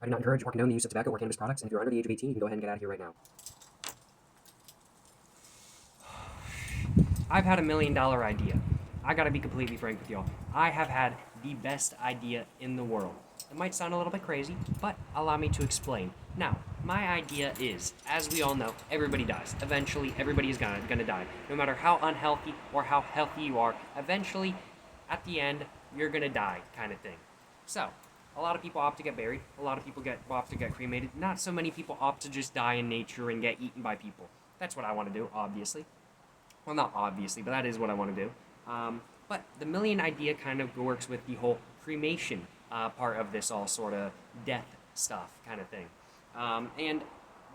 I do not encourage or condone the use of tobacco or cannabis products, and if you're under the age of 18, you can go ahead and get out of here right now. I've had $1 million idea. I gotta be completely frank with y'all. I have had the best idea in the world. It might sound a little bit crazy, but allow me to explain. Now, my idea is, as we all know, everybody dies. Eventually, everybody is gonna die. No matter how unhealthy or how healthy you are, eventually, at the end, you're gonna die, kind of thing. So, a lot of people opt to get buried. A lot of people opt to get cremated. Not so many people opt to just die in nature and get eaten by people. That's what I want to do, obviously. Well, not obviously, but that is what I want to do. But the million idea kind of works with the whole cremation part of this all sort of death stuff kind of thing. And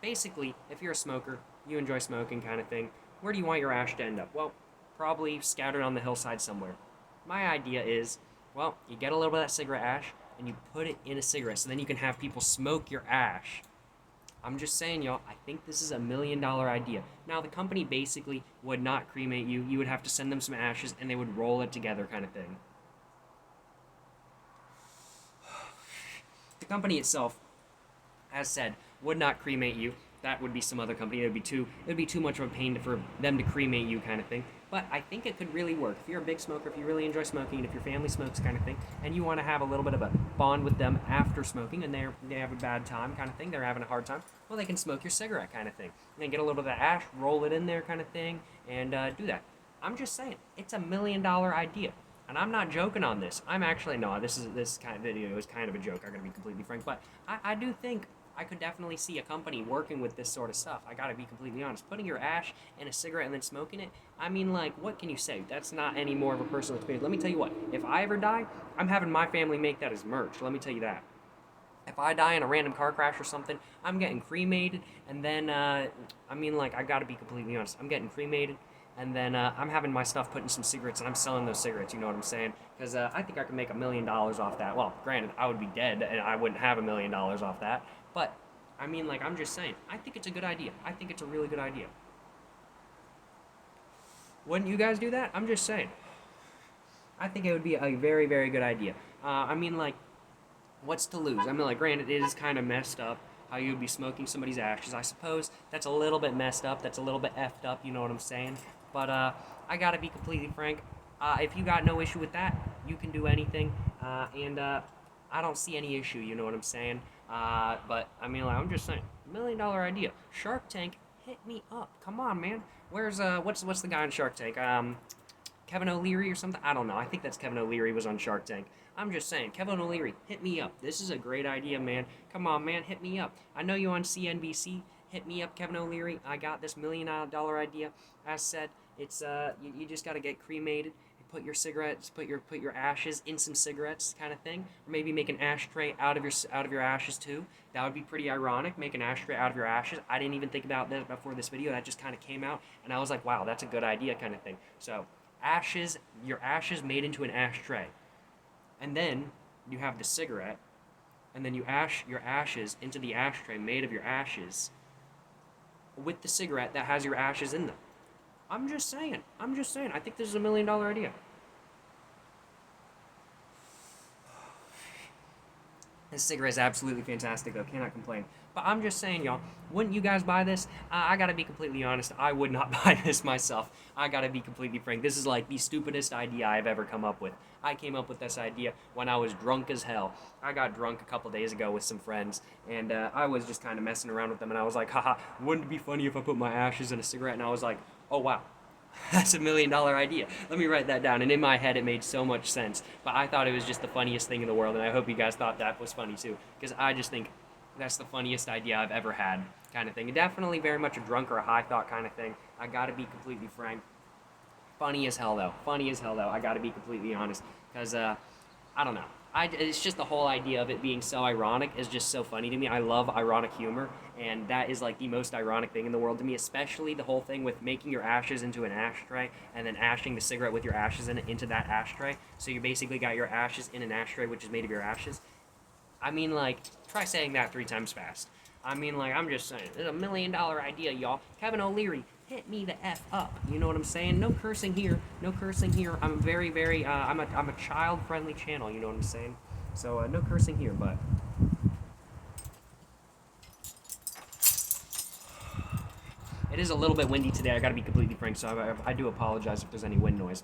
basically, if you're a smoker, you enjoy smoking kind of thing, where do you want your ash to end up? Well, probably scattered on the hillside somewhere. My idea is, well, you get a little bit of that cigarette ash and you put it in a cigarette so then you can have people smoke your ash. I'm just saying, y'all, I think this is $1 million idea. Now, the company basically would not cremate you. You would have to send them some ashes and they would roll it together, kind of thing. The company itself, as said, would not cremate you. That would be some other company. It would be too much of a pain for them to cremate you, kind of thing. But I think it could really work. If you're a big smoker, if you really enjoy smoking, and if your family smokes, kind of thing, and you want to have a little bit of a bond with them after smoking, and they have a bad time, kind of thing, they're having a hard time, well, they can smoke your cigarette, kind of thing, and then get a little bit of ash, roll it in there, kind of thing, and do that. I'm just saying, it's $1 million idea. And I'm not joking on this. I'm actually no. This kind of video is kind of a joke. I'm gonna be completely frank, but I do think I could definitely see a company working with this sort of stuff. I gotta be completely honest. Putting your ash in a cigarette and then smoking it, I mean, like, what can you say? That's not any more of a personal experience. Let me tell you what, if I ever die, I'm having my family make that as merch. Let me tell you that. If I die in a random car crash or something, I'm getting cremated, and then, I mean, like, I gotta be completely honest. I'm getting cremated, and then I'm having my stuff put in some cigarettes, and I'm selling those cigarettes, you know what I'm saying? Because I think I could make $1 million off that. Well, granted, I would be dead, and I wouldn't have $1 million off that, but, I mean, like, I'm just saying, I think it's a good idea. I think it's a really good idea. Wouldn't you guys do that? I'm just saying. I think it would be a very, very good idea. I mean, like, what's to lose? I mean, like, granted, it is kind of messed up how you'd be smoking somebody's ashes. I suppose that's a little bit messed up. That's a little bit effed up. You know what I'm saying? But I gotta be completely frank. If you got no issue with that, you can do anything, and I don't see any issue. You know what I'm saying? But I mean, like, I'm just saying, $1 million idea. Shark Tank, hit me up. Come on, man. Where's what's the guy on Shark Tank? Kevin O'Leary or something. I don't know. I think that's Kevin O'Leary was on Shark Tank. I'm just saying, Kevin O'Leary, hit me up. This is a great idea, man. Come on, man, hit me up. I know you on CNBC. Hit me up, Kevin O'Leary. I got this $1 million idea. As said, it's you just gotta get cremated. Put your cigarettes, put your ashes in some cigarettes, kind of thing, or maybe make an ashtray out of your ashes too. That would be pretty ironic. Make an ashtray out of your ashes. I didn't even think about that before this video. That just kind of came out, and I was like, wow, that's a good idea, kind of thing. So ashes, your ashes made into an ashtray, and then you have the cigarette, and then you ash your ashes into the ashtray made of your ashes with the cigarette that has your ashes in them. I'm just saying. I'm just saying. I think this is $1 million idea. This cigarette is absolutely fantastic, though. Cannot complain. But I'm just saying, y'all, wouldn't you guys buy this? I gotta be completely honest. I would not buy this myself. I gotta be completely frank. This is like the stupidest idea I've ever come up with. I came up with this idea when I was drunk as hell. I got drunk a couple days ago with some friends, and I was just kind of messing around with them, and I was like, haha, wouldn't it be funny if I put my ashes in a cigarette? And I was like, oh wow, that's $1 million idea. Let me write that down. And in my head, it made so much sense. But I thought it was just the funniest thing in the world, and I hope you guys thought that was funny too, because I just think that's the funniest idea I've ever had, kind of thing. And definitely very much a drunk or a high thought kind of thing. I gotta be completely frank. Funny as hell though. Funny as hell though. I gotta be completely honest, because I don't know. It's just the whole idea of it being so ironic is just so funny to me. I love ironic humor, and that is like the most ironic thing in the world to me, especially the whole thing with making your ashes into an ashtray and then ashing the cigarette with your ashes in it into that ashtray. So you basically got your ashes in an ashtray, which is made of your ashes. I mean, like, try saying that 3 times fast. I mean, like, I'm just saying, it's $1 million idea, y'all. Kevin O'Leary, hit me the F up. You know what I'm saying? No cursing here. No cursing here. I'm very, very, I'm a child-friendly channel, you know what I'm saying? So, no cursing here, but It is a little bit windy today. I got to be completely frank, so I do apologize if there's any wind noise.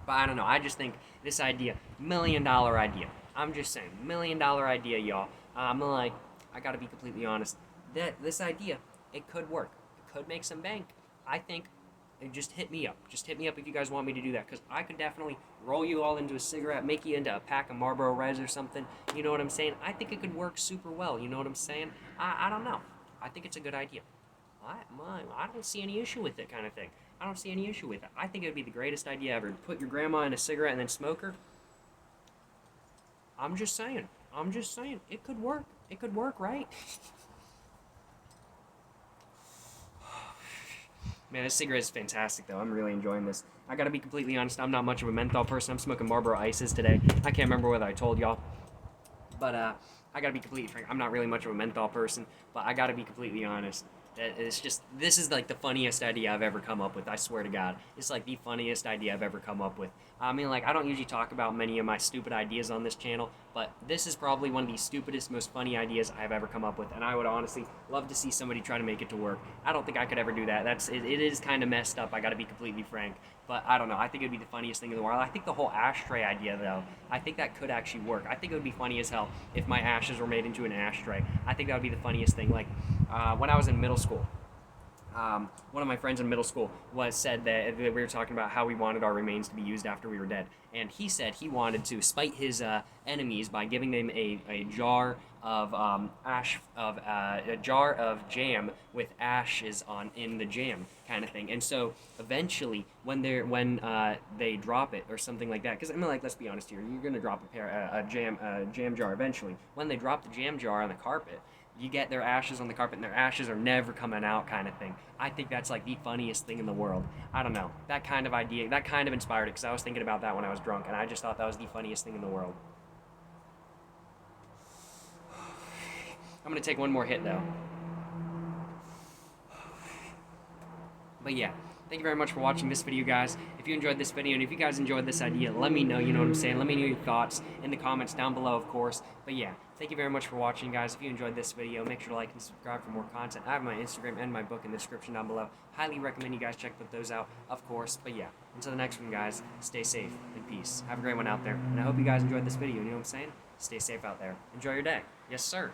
But I don't know. I just think this idea, $1 million idea. I'm just saying, $1 million idea, y'all. I'm like, I got to be completely honest. This idea, it could work. It could make some bank. I think just hit me up. Just hit me up if you guys want me to do that, because I could definitely roll you all into a cigarette, make you into a pack of Marlboro Reds or something. You know what I'm saying? I think it could work super well. You know what I'm saying? I don't know. I think it's a good idea. I don't see any issue with it, kind of thing. I don't see any issue with it. I think it would be the greatest idea ever. Put your grandma in a cigarette and then smoke her. I'm just saying. I'm just saying. It could work. It could work, right? Man, this cigarette is fantastic, though. I'm really enjoying this. I gotta be completely honest, I'm not much of a menthol person. I'm smoking Marlboro Ices today. I can't remember whether I told y'all. But, I gotta be completely frank. I'm not really much of a menthol person, but I gotta be completely honest. It's just, this is like the funniest idea I've ever come up with. I swear to God. It's like the funniest idea I've ever come up with. I mean, like, I don't usually talk about many of my stupid ideas on this channel, but this is probably one of the stupidest, most funny ideas I've ever come up with, and I would honestly love to see somebody try to make it to work. I don't think I could ever do that. It is kind of messed up, I gotta be completely frank, but I don't know. I think it would be the funniest thing in the world. I think the whole ashtray idea, though, I think that could actually work. I think it would be funny as hell if my ashes were made into an ashtray. I think that would be the funniest thing. Like, when I was in middle school, one of my friends in middle school said that we were talking about how we wanted our remains to be used after we were dead, and he said he wanted to spite his enemies by giving them a jar of a jar of jam with ashes in the jam, kind of thing. And so eventually, when they drop it or something like that, because I mean, like, let's be honest here, you're gonna drop a jam jar eventually. When they drop the jam jar on the carpet, you get their ashes on the carpet and their ashes are never coming out, kind of thing. I think that's like the funniest thing in the world. I don't know. That kind of idea, that kind of inspired it, because I was thinking about that when I was drunk, and I just thought that was the funniest thing in the world. I'm going to take one more hit, though. But yeah, thank you very much for watching this video, guys. If you enjoyed this video, and if you guys enjoyed this idea, let me know, you know what I'm saying? Let me know your thoughts in the comments down below, of course. But yeah, thank you very much for watching, guys. If you enjoyed this video, make sure to like and subscribe for more content. I have my Instagram and my book in the description down below. Highly recommend you guys check those out, of course. But yeah, until the next one, guys, stay safe and peace. Have a great one out there. And I hope you guys enjoyed this video, you know what I'm saying? Stay safe out there. Enjoy your day. Yes, sir.